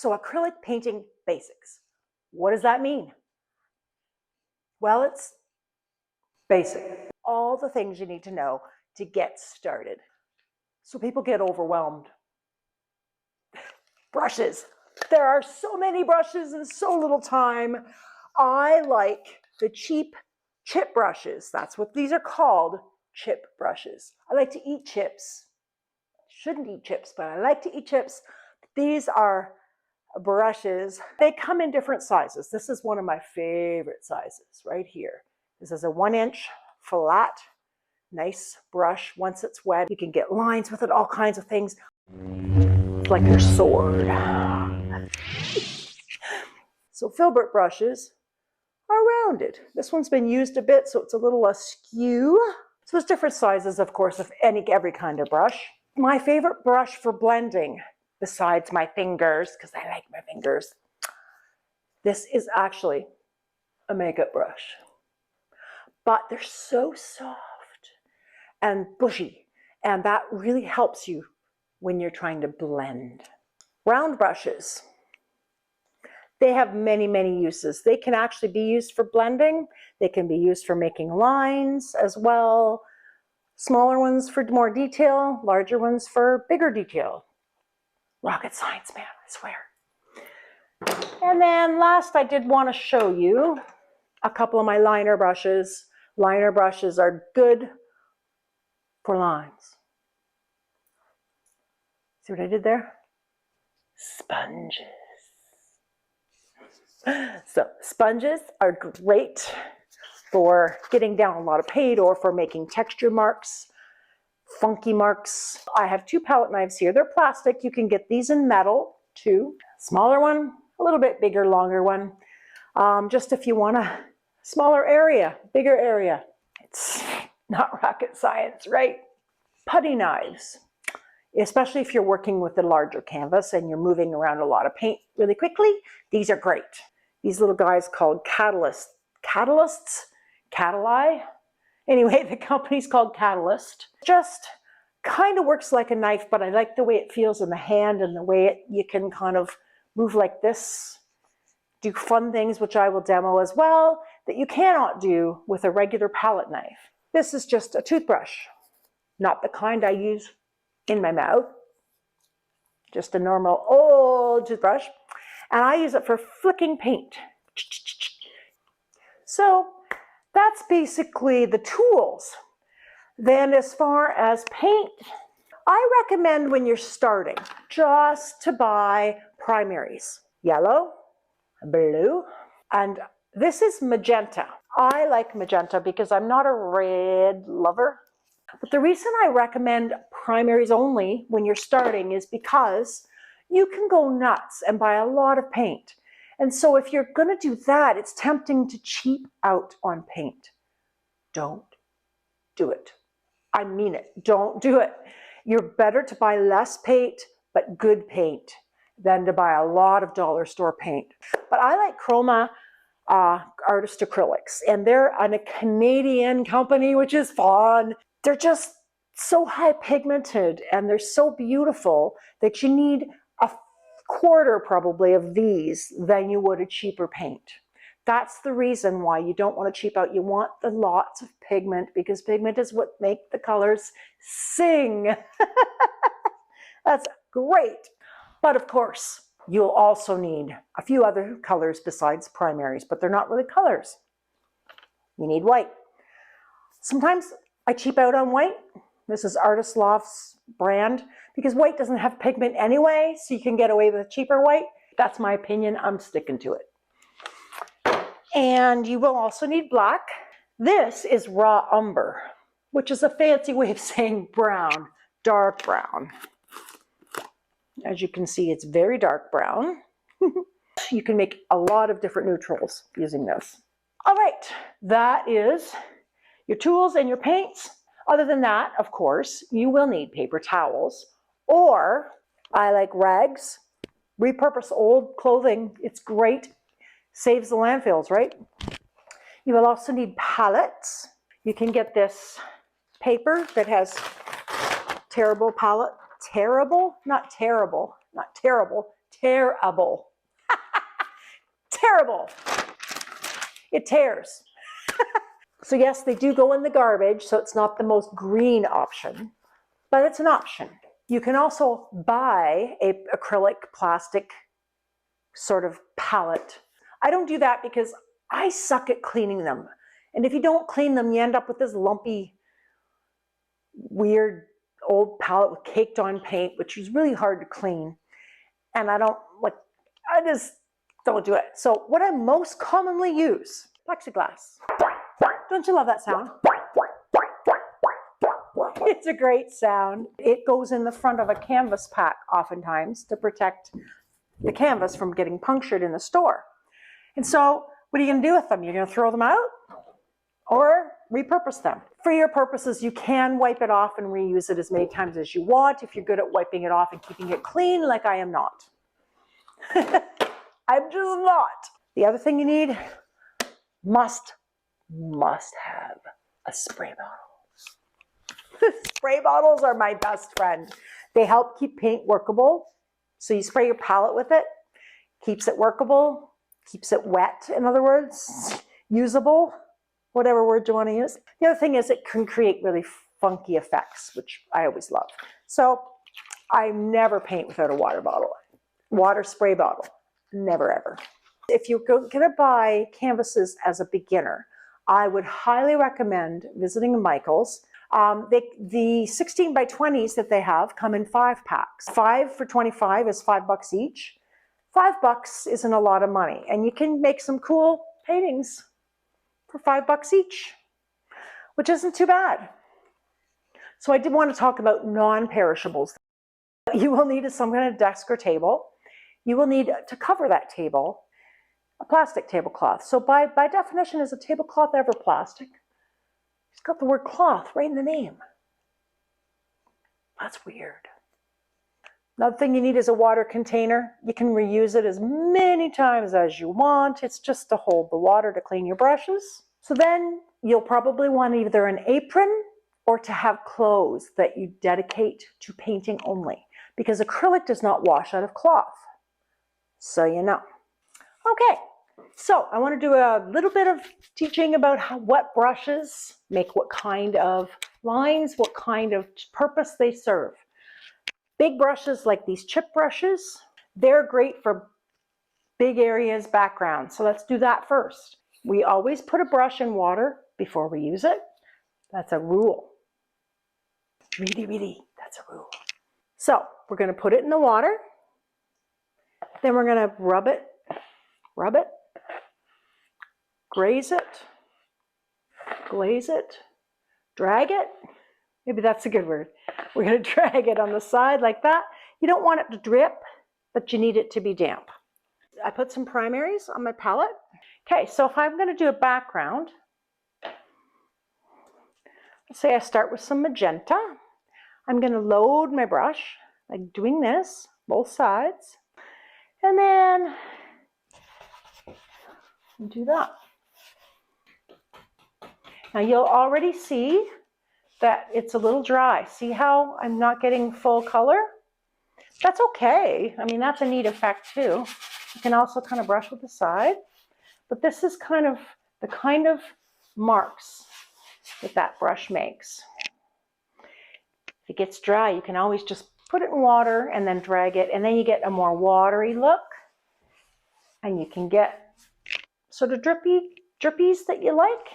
So acrylic painting basics. What does that mean? Well, it's basic. All the things you need to know to get started. So people get overwhelmed. Brushes. There are so many brushes and so little time. I like the cheap chip brushes. That's what these are called, chip brushes. I like to eat chips. Shouldn't eat chips, but I like to eat chips. These are brushes. They come in different sizes. This is one of my favorite sizes right here. This is a 1-inch flat, nice brush. Once it's wet, you can get lines with it, all kinds of things. It's like your sword. So FILBERT brushes are rounded. This one's been used a bit, so it's a little askew. So there's different sizes, of course, of every kind of brush. My favorite brush for blending, besides my fingers, because I like my fingers, this is actually a makeup brush. But they're so soft and bushy, and that really helps you when you're trying to blend. Round brushes. They have many, many uses. They can actually be used for blending. They can be used for making lines as well. Smaller ones for more detail, larger ones for bigger detail. Rocket science, man, I swear. And then last, I did want to show you a couple of my liner brushes. Liner brushes are good for lines. See what I did there? Sponges. So sponges are great for getting down a lot of paint or for making texture marks, funky marks. I have 2 palette knives here. They're plastic. You can get these in metal too. Smaller one, a little bit bigger, longer one. Just if you want a smaller area, bigger area. It's not rocket science, right? Putty knives, especially if you're working with a larger canvas and you're moving around a lot of paint really quickly, these are great. These little guys called catalysts. Anyway, the company's called Catalyst. Just kind of works like a knife, but I like the way it feels in the hand and the way you can kind of move like this, do fun things, which I will demo as well, that you cannot do with a regular palette knife. This is just a toothbrush, not the kind I use in my mouth, just a normal old toothbrush. And I use it for flicking paint. So that's basically the tools. Then as far as paint, I recommend when you're starting just to buy primaries. Yellow, blue, and this is magenta. I like magenta because I'm not a red lover. But the reason I recommend primaries only when you're starting is because you can go nuts and buy a lot of paint. And so if you're going to do that, it's tempting to cheap out on paint. Don't do it. I mean it. Don't do it. You're better to buy less paint, but good paint, than to buy a lot of dollar store paint. But I like Chroma Artist Acrylics, and they're a Canadian company, which is fun. They're just so high pigmented and they're so beautiful that you need a quarter probably of these than you would a cheaper paint. That's the reason why you don't want to cheap out. You want the lots of pigment because pigment is what makes the colors sing. That's great. But of course, you'll also need a few other colors besides primaries, but they're not really colors. You need white. Sometimes I cheap out on white. This is Artist Loft's brand because white doesn't have pigment anyway, so you can get away with cheaper white. That's my opinion. I'm sticking to it. And you will also need black. This is raw umber, which is a fancy way of saying brown, dark brown. As you can see, it's very dark brown. You can make a lot of different neutrals using this. All right, that is your tools and your paints. Other than that, of course, you will need paper towels, or I like rags. Repurpose old clothing. It's great. Saves the landfills, right? You will also need palettes. You can get this paper that has terrible palette. Terrible? Not terrible. Not terrible. terrible. Terrible. It tears. So yes, they do go in the garbage, so it's not the most green option, but it's an option. You can also buy a acrylic plastic sort of palette. I don't do that because I suck at cleaning them. And if you don't clean them, you end up with this lumpy, weird old palette with caked on paint, which is really hard to clean. And I just don't do it. So what I most commonly use, plexiglass. Don't you love that sound? It's a great sound. It goes in the front of a canvas pack oftentimes to protect the canvas from getting punctured in the store. And so what are you going to do with them? You're going to throw them out or repurpose them. For your purposes, you can wipe it off and reuse it as many times as you want if you're good at wiping it off and keeping it clean, like I am not. I'm just not. The other thing you need, must have a spray bottle. Spray bottles are my best friend. They help keep paint workable. So you spray your palette with it, keeps it workable, keeps it wet, in other words, usable, whatever word you want to use. The other thing is it can create really funky effects, which I always love. So I never paint without a water bottle, water spray bottle, never ever. If you're going to buy canvases as a beginner, I would highly recommend visiting Michael's. The 16 by 20s that they have come in 5 packs. 5 for $25 is $5 each. $5 isn't a lot of money, and you can make some cool paintings for $5 each, which isn't too bad. So I did want to talk about non-perishables. You will need some kind of desk or table. You will need to cover that table a plastic tablecloth. So by definition, is a tablecloth ever plastic? It's got the word cloth right in the name. That's weird. Another thing you need is a water container. You can reuse it as many times as you want. It's just to hold the water to clean your brushes. So then you'll probably want either an apron or to have clothes that you dedicate to painting only, because acrylic does not wash out of cloth. So you know. Okay. So I want to do a little bit of teaching about what brushes make what kind of lines, what kind of purpose they serve. Big brushes like these chip brushes, they're great for big areas, backgrounds. So let's do that first. We always put a brush in water before we use it. That's a rule. Really, that's a rule. So we're going to put it in the water. Then we're going to rub it, graze it, glaze it, drag it. Maybe that's a good word. We're going to drag it on the side like that. You don't want it to drip, but you need it to be damp. I put some primaries on my palette. Okay, so if I'm going to do a background, let's say I start with some magenta. I'm going to load my brush, like doing this, both sides, and then do that. Now you'll already see that it's a little dry. See how I'm not getting full color? That's okay. I mean, that's a neat effect too. You can also kind of brush with the side, but this is kind of the kind of marks that brush makes. If it gets dry, you can always just put it in water and then drag it, and then you get a more watery look, and you can get sort of drippies that you like.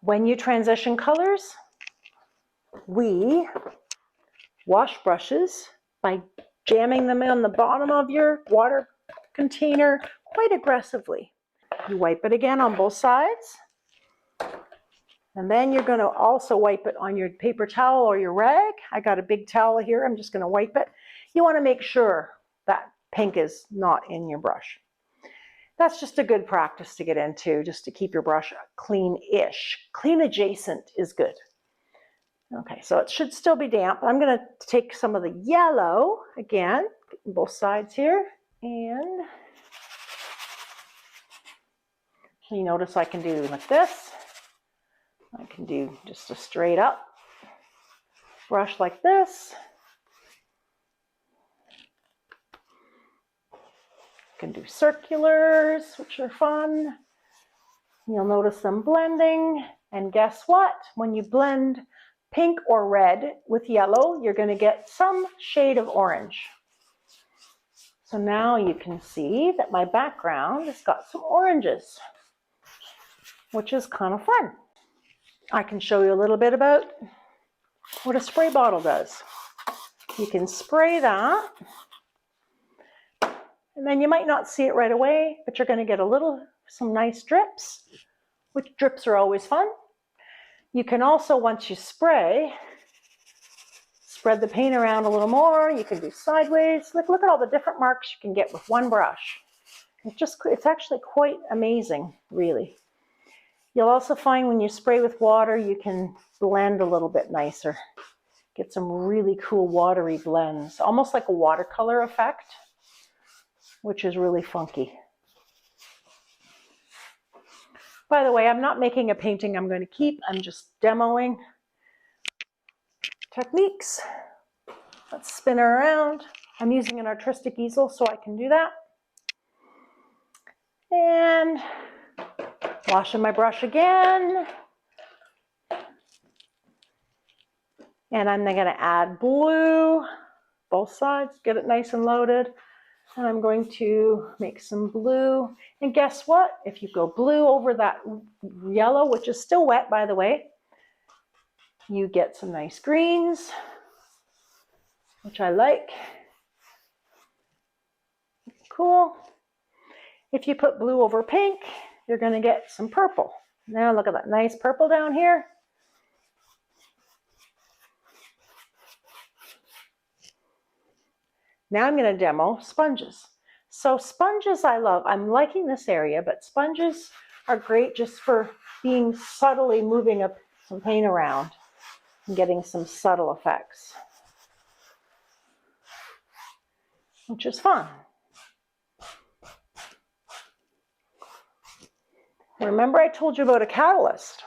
When you transition colors, we wash brushes by jamming them on the bottom of your water container quite aggressively. You wipe it again on both sides, and then you're going to also wipe it on your paper towel or your rag. I got a big towel here. I'm just going to wipe it. You want to make sure that pink is not in your brush. That's just a good practice to get into, just to keep your brush clean-ish. Clean adjacent is good. Okay, so it should still be damp. I'm going to take some of the yellow again, both sides here, and you notice I can do like this. I can do just a straight up brush like this. You can do circulars, which are fun. You'll notice them blending. And guess what? When you blend pink or red with yellow, you're going to get some shade of orange. So now you can see that my background has got some oranges, which is kind of fun. I can show you a little bit about what a spray bottle does. You can spray that, and then you might not see it right away, but you're going to get some nice drips, which drips are always fun. You can also, once you spray, spread the paint around a little more. You can do sideways. Look at all the different marks you can get with one brush. It's actually quite amazing, really. You'll also find when you spray with water, you can blend a little bit nicer. Get some really cool watery blends, almost like a watercolor effect, which is really funky. By the way, I'm not making a painting I'm going to keep. I'm just demoing techniques. Let's spin her around. I'm using an artistic easel, so I can do that. And washing my brush again. And I'm then going to add blue, both sides, get it nice and loaded. And I'm going to make some blue. And guess what? If you go blue over that yellow, which is still wet, by the way, you get some nice greens, which I like. Cool. If you put blue over pink, you're going to get some purple. Now look at that nice purple down here. Now I'm going to demo sponges. So sponges I love. I'm liking this area, but sponges are great just for being subtly moving some paint around and getting some subtle effects, which is fun. Remember I told you about a catalyst.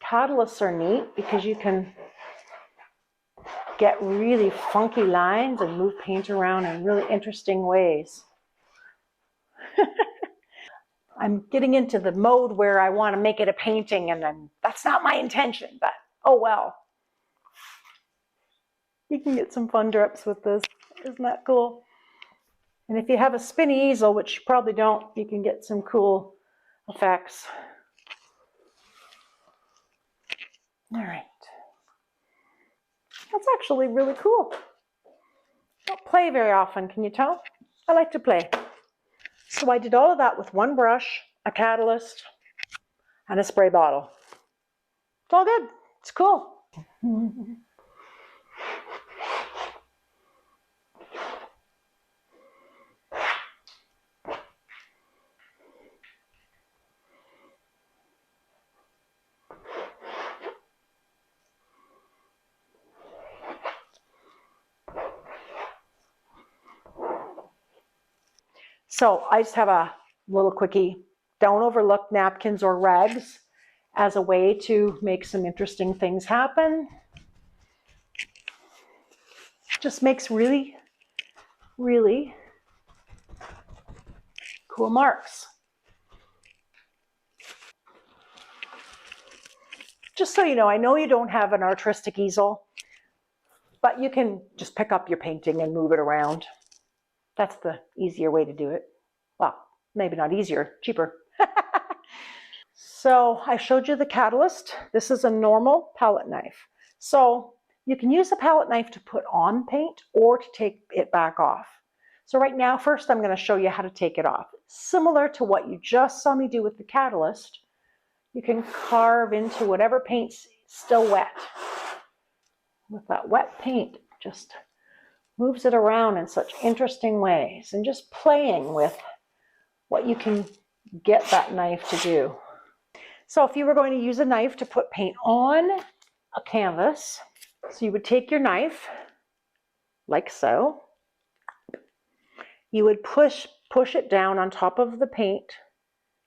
Catalysts are neat because you can get really funky lines and move paint around in really interesting ways. I'm getting into the mode where I want to make it a painting, and that's not my intention, but oh well. You can get some fun drips with this. Isn't that cool? And if you have a spinny easel, which you probably don't, you can get some cool effects. All right. That's actually really cool. I don't play very often, can you tell? I like to play. So I did all of that with one brush, a catalyst, and a spray bottle. It's all good. It's cool. So I just have a little quickie. Don't overlook napkins or rags as a way to make some interesting things happen. Just makes really, really cool marks. Just so you know you don't have an artistic easel, but you can just pick up your painting and move it around. That's the easier way to do it. Well, maybe not easier, cheaper. So I showed you the catalyst. This is a normal palette knife. So you can use a palette knife to put on paint or to take it back off. So right now, first I'm going to show you how to take it off. Similar to what you just saw me do with the catalyst, you can carve into whatever paint's still wet. With that wet paint, just moves it around in such interesting ways, and just playing with what you can get that knife to do. So if you were going to use a knife to put paint on a canvas, so you would take your knife, like so. You would push it down on top of the paint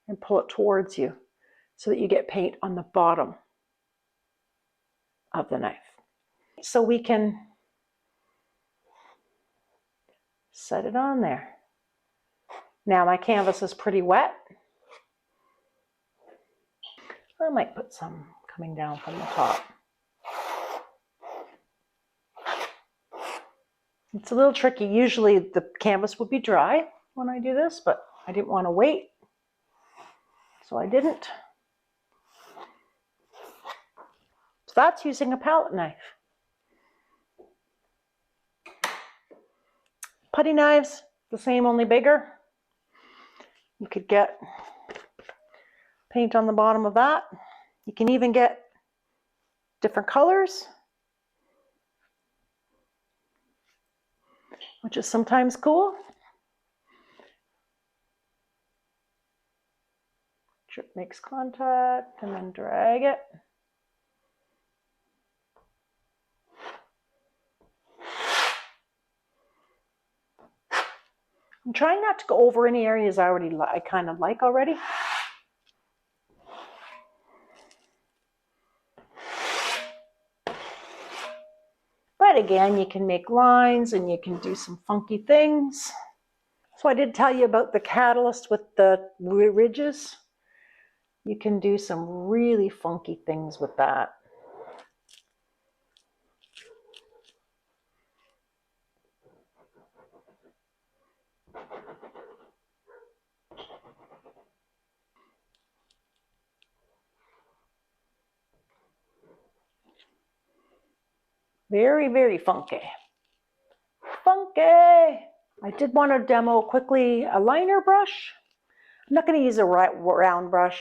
and pull it towards you so that you get paint on the bottom of the knife. So we can set it on there. Now my canvas is pretty wet. I might put some coming down from the top. It's a little tricky. Usually the canvas would be dry when I do this, but I didn't want to wait, so I didn't. So that's using a palette knife. Putty knives, the same, only bigger. You could get paint on the bottom of that. You can even get different colors, which is sometimes cool. Drip makes contact and then drag it. I'm trying not to go over any areas I kind of like already. But again, you can make lines and you can do some funky things. So I did tell you about the catalyst with the ridges. You can do some really funky things with that. Very, very funky. Funky! I did want to demo quickly a liner brush. I'm not going to use a round brush,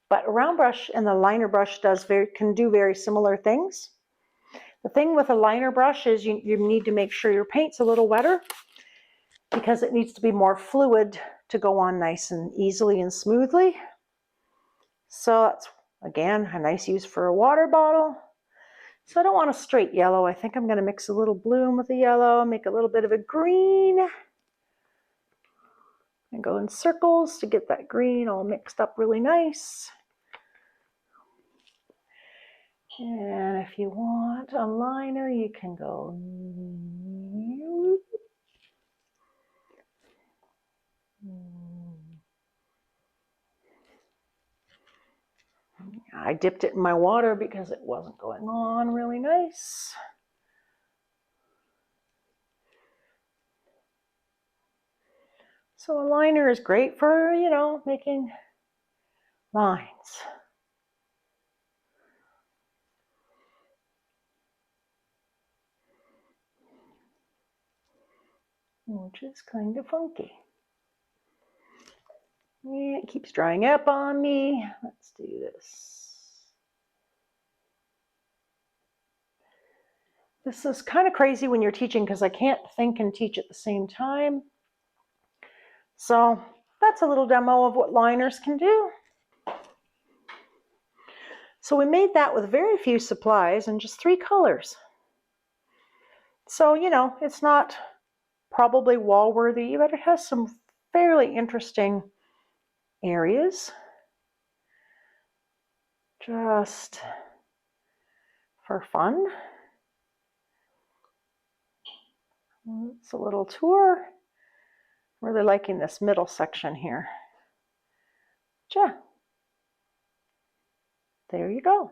but a round brush and the liner brush can do very similar things. The thing with a liner brush is you need to make sure your paint's a little wetter because it needs to be more fluid to go on nice and easily and smoothly. So that's, again, a nice use for a water bottle. So I don't want a straight yellow. I think I'm going to mix a little blue with the yellow, make a little bit of a green, and go in circles to get that green all mixed up really nice. And if you want a liner, you can go. I dipped it in my water because it wasn't going on really nice. So a liner is great for, you know, making lines. Which is kind of funky. Yeah, it keeps drying up on me. Let's do this. This is kind of crazy when you're teaching because I can't think and teach at the same time. So that's a little demo of what liners can do. So we made that with very few supplies and just 3 colors. So, you know, it's not probably wall worthy, but it has some fairly interesting areas. Just for fun. It's a little tour. Really liking this middle section here. Yeah. There you go.